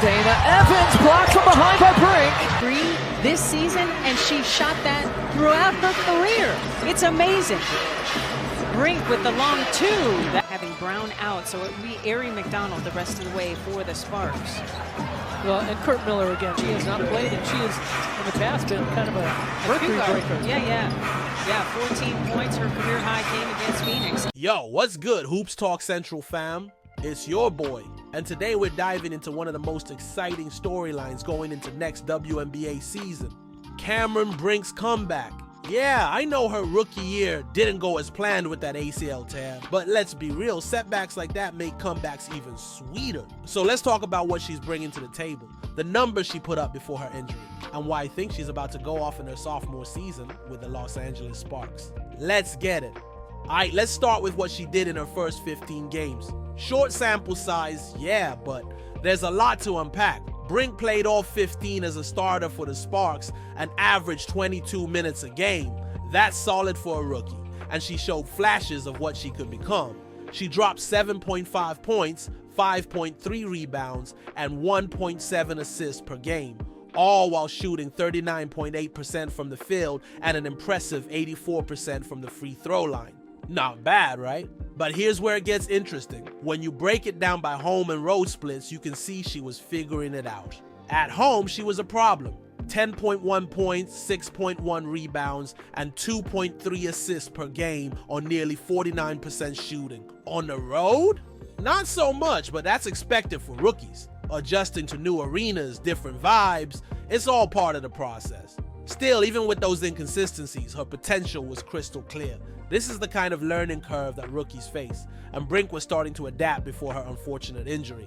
Dana Evans blocked from behind by Brink. 3 this season, and she shot that throughout her career. It's amazing. Brink with the long 2. Having Brown out, so it will be Aari McDonald the rest of the way for the Sparks. Well, and Kurt Miller again. She has not played, and she has in the past been kind of a mercury breaker. Yeah, 14 points. Her career high came against Phoenix. Yo, what's good, Hoops Talk Central fam? It's your boy, and today we're diving into one of the most exciting storylines going into next WNBA season. Cameron Brink's comeback. Yeah, I know her rookie year didn't go as planned with that ACL tear, but let's be real, setbacks like that make comebacks even sweeter. So let's talk about what she's bringing to the table, the numbers she put up before her injury, and why I think she's about to go off in her sophomore season with the Los Angeles Sparks. Let's get it. Alright, let's start with what she did in her first 15 games. Short sample size, yeah, but there's a lot to unpack. Brink played all 15 as a starter for the Sparks and averaged 22 minutes a game. That's solid for a rookie, and she showed flashes of what she could become. She dropped 7.5 points, 5.3 rebounds, and 1.7 assists per game, all while shooting 39.8% from the field and an impressive 84% from the free throw line. Not bad, right? But here's where it gets interesting. When you break it down by home and road splits, you can see she was figuring it out. At home, she was a problem. 10.1 points, 6.1 rebounds, and 2.3 assists per game on nearly 49% shooting. On the road? Not so much, but that's expected for rookies. Adjusting to new arenas, different vibes, it's all part of the process. Still, even with those inconsistencies, her potential was crystal clear. This is the kind of learning curve that rookies face, and Brink was starting to adapt before her unfortunate injury.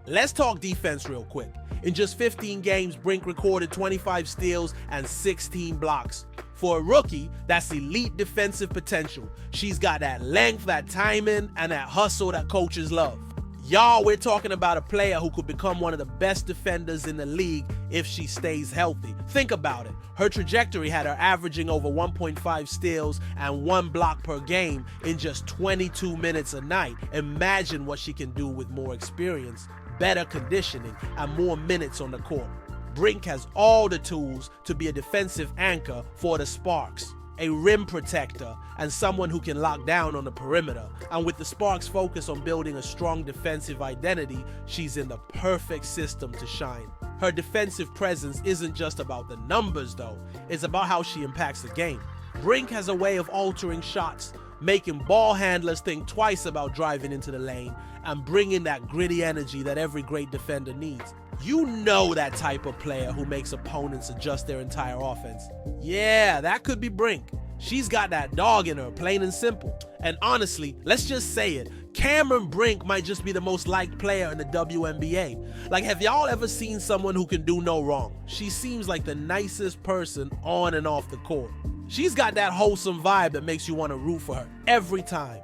Let's talk defense real quick. In just 15 games, Brink recorded 25 steals and 16 blocks. For a rookie, that's elite defensive potential. She's got that length, that timing, and that hustle that coaches love. Y'all, we're talking about a player who could become one of the best defenders in the league if she stays healthy. Think about it. Her trajectory had her averaging over 1.5 steals and 1 block per game in just 22 minutes a night. Imagine what she can do with more experience, better conditioning, and more minutes on the court. Brink has all the tools to be a defensive anchor for the Sparks, a rim protector, and someone who can lock down on the perimeter. And with the Sparks' focus on building a strong defensive identity, she's in the perfect system to shine. Her defensive presence isn't just about the numbers though, it's about how she impacts the game. Brink has a way of altering shots, making ball handlers think twice about driving into the lane, and bringing that gritty energy that every great defender needs. You know that type of player who makes opponents adjust their entire offense. Yeah, that could be Brink. She's got that dog in her, plain and simple. And honestly, let's just say it, Cameron Brink might just be the most liked player in the WNBA. Like, have y'all ever seen someone who can do no wrong? She seems like the nicest person on and off the court. She's got that wholesome vibe that makes you want to root for her every time.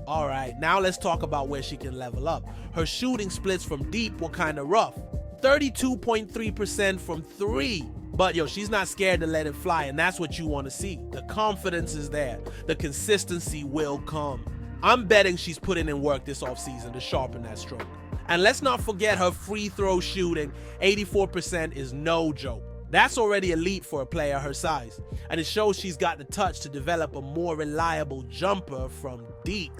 All right, now let's talk about where she can level up. Her shooting splits from deep were kind of rough. 32.3% from 3. But yo, she's not scared to let it fly, and that's what you want to see. The confidence is there. The consistency will come. I'm betting she's putting in work this offseason to sharpen that stroke. And let's not forget her free throw shooting. 84% is no joke. That's already elite for a player her size. And it shows she's got the touch to develop a more reliable jumper from deep.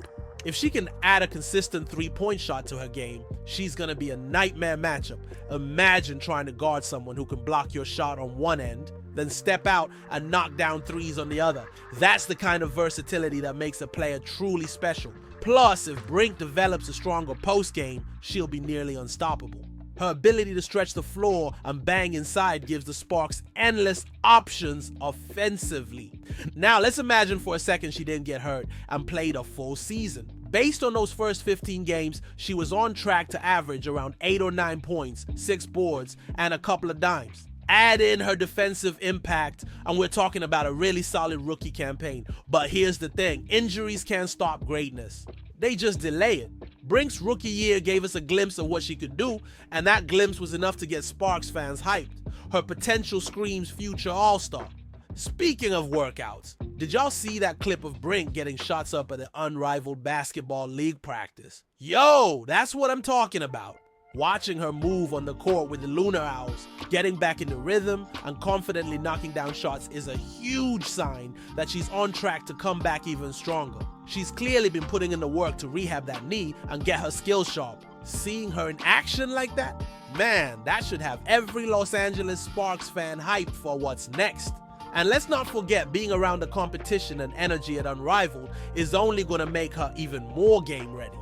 If she can add a consistent three-point shot to her game, she's gonna be a nightmare matchup. Imagine trying to guard someone who can block your shot on one end, then step out and knock down threes on the other. That's the kind of versatility that makes a player truly special. Plus, if Brink develops a stronger post game, she'll be nearly unstoppable. Her ability to stretch the floor and bang inside gives the Sparks endless options offensively. Now, let's imagine for a second she didn't get hurt and played a full season. Based on those first 15 games, she was on track to average around 8 or 9 points, 6 boards, and a couple of dimes. Add in her defensive impact, and we're talking about a really solid rookie campaign. But here's the thing, injuries can't stop greatness. They just delay it. Brink's rookie year gave us a glimpse of what she could do, and that glimpse was enough to get Sparks fans hyped. Her potential screams future all-star. Speaking of workouts, did y'all see that clip of Brink getting shots up at the unrivaled basketball league practice? Yo, that's what I'm talking about. Watching her move on the court with the Lunar Owls, getting back into rhythm and confidently knocking down shots is a huge sign that she's on track to come back even stronger. She's clearly been putting in the work to rehab that knee and get her skills sharp. Seeing her in action like that, man, that should have every Los Angeles Sparks fan hyped for what's next. And let's not forget, being around the competition and energy at Unrivaled is only going to make her even more game ready.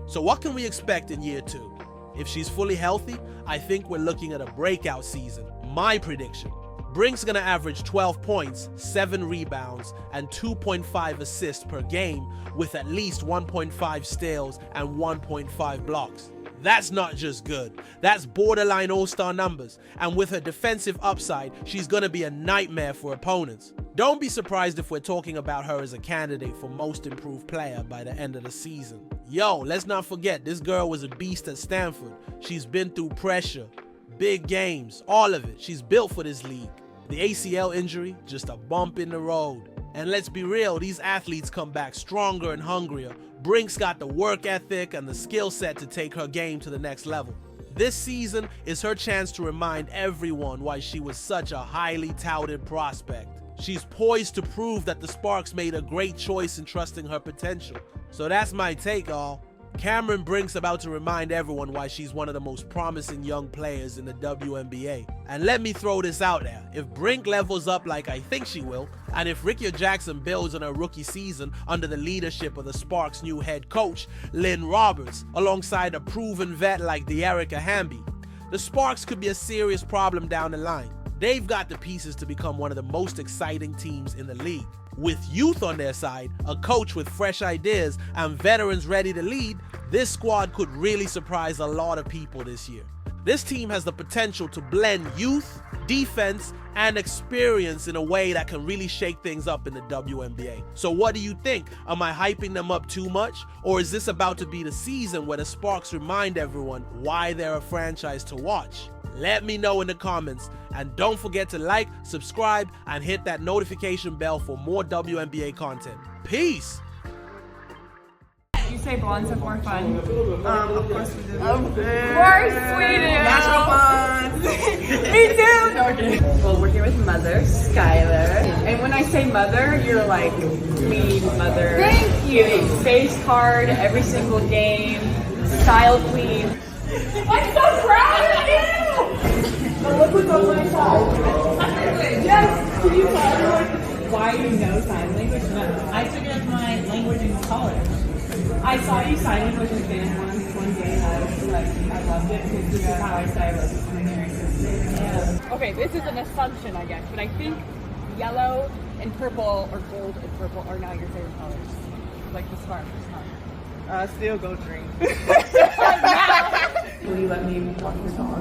So what can we expect in year 2? If she's fully healthy, I think we're looking at a breakout season. My prediction: Brink's gonna average 12 points, 7 rebounds, and 2.5 assists per game with at least 1.5 steals and 1.5 blocks. That's not just good, that's borderline all-star numbers, and with her defensive upside, she's gonna be a nightmare for opponents. Don't be surprised if we're talking about her as a candidate for most improved player by the end of the season. Yo, let's not forget, this girl was a beast at Stanford. She's been through pressure, big games, all of it. She's built for this league. The ACL injury, just a bump in the road. And let's be real, these athletes come back stronger and hungrier. Brink's got the work ethic and the skill set to take her game to the next level. This season is her chance to remind everyone why she was such a highly touted prospect. She's poised to prove that the Sparks made a great choice in trusting her potential. So that's my take, all. Cameron Brink's about to remind everyone why she's one of the most promising young players in the WNBA. And let me throw this out there. If Brink levels up like I think she will, and if Rickea Jackson builds on her rookie season under the leadership of the Sparks' new head coach, Lynne Roberts, alongside a proven vet like Dearica Hamby, the Sparks could be a serious problem down the line. They've got the pieces to become one of the most exciting teams in the league. With youth on their side, a coach with fresh ideas, and veterans ready to lead, this squad could really surprise a lot of people this year. This team has the potential to blend youth, defense, and experience in a way that can really shake things up in the WNBA. So what do you think? Am I hyping them up too much? Or is this about to be the season where the Sparks remind everyone why they're a franchise to watch? Let me know in the comments, and don't forget to like, subscribe, and hit that notification bell for more WNBA content. Peace! You say blondes have more fun? Of course we do. Of course we do! Natural blondes! Me too! Okay. Well, we're here with Mother, Skylar. And when I say mother, you're like queen mother. Thank you! You face card every single game. Style queen. I'm so proud of you! Look who's on my side. Yes! Can you tell everyone why you know sign language? No. I took it as my language in college. I saw you sign language in band one day and I was like, I loved it because this is how I say I love you. Yeah. Okay, this is an assumption, I guess, but I think yellow and purple or gold and purple are not your favorite colors. Like the Sparks. Still go drink. Will you let me walk your dog?